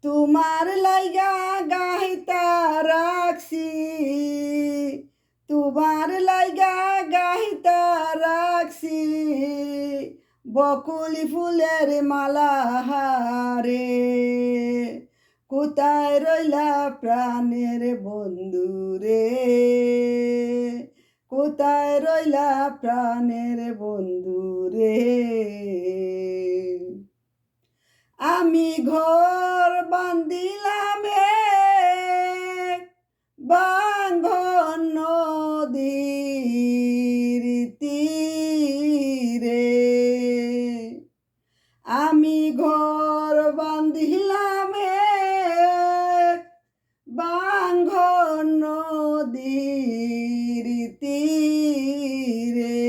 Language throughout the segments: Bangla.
তোমার লাইগা গাহিতা রাখছি, তোমার লাইগা গাহিতা রাখছি, বকুলি ফুলের মালা হারে। কোথায় রইলা প্রাণের বন্ধু রে, কোথায় রইলা প্রাণের বন্ধু রে। আমি ঘর বান্দিলাম বাঙ্গন নদীর তীরে, আমি ঘর বান্দিলাম বাঙ্গন নদীর তীরে।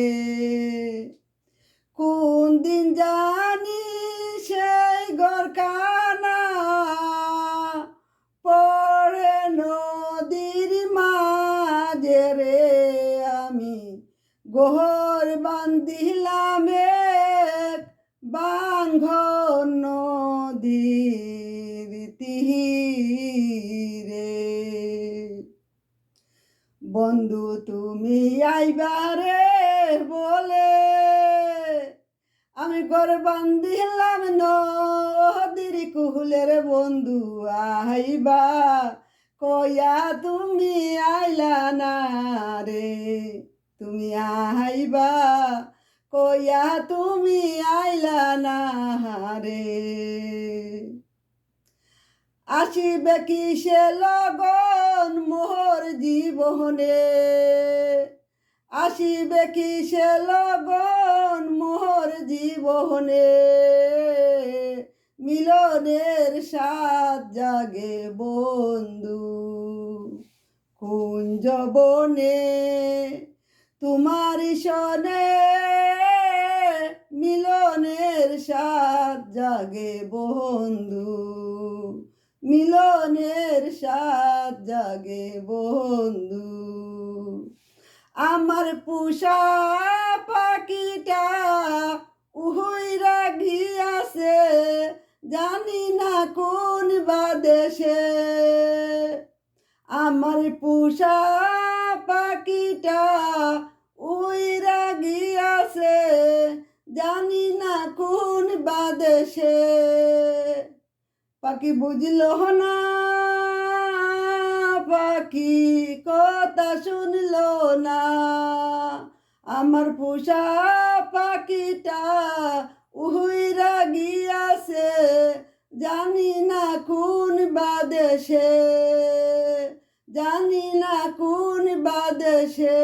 কোন দিন জানি সেই গরখানা পড়ে নদীর মাঝে রে, আমি ঘর বান্ধিলাম বাঙ্গন নদীর তীরে। বন্ধু তুমি আইবারে বলে আমি ঘর বান্ধিলাম নদীর কুহুলের বন্ধু আইবা কয়া তুমি আইলা না রে, তুমি আইবা কয়া তুমি আইলা না রে। আসিবে কিসে লগন মোর জীবনে, আসিবে কিসে লগন মোর জীবনে, মিলনের সাত জাগে বন্ধু কুঞ্জ বনে। তোমারি সনে মিলনের সাত জাগে বন্ধু, মিলনের সাত জাগে বন্ধু। আমার পোষা পাখিটা উইরা গিয়াছে জানি না কোন বাদেশে, আমার পোষা পাখিটা উইরা গিয়াছে জানি না কোন বাদেশে। পাখি বুঝল না, পাখি কথা শুনল না, আমার পোষা পাখিটা উইরা গিয়াছে জানি না কোন বাদেশে, জানি না কোন বাদেশে।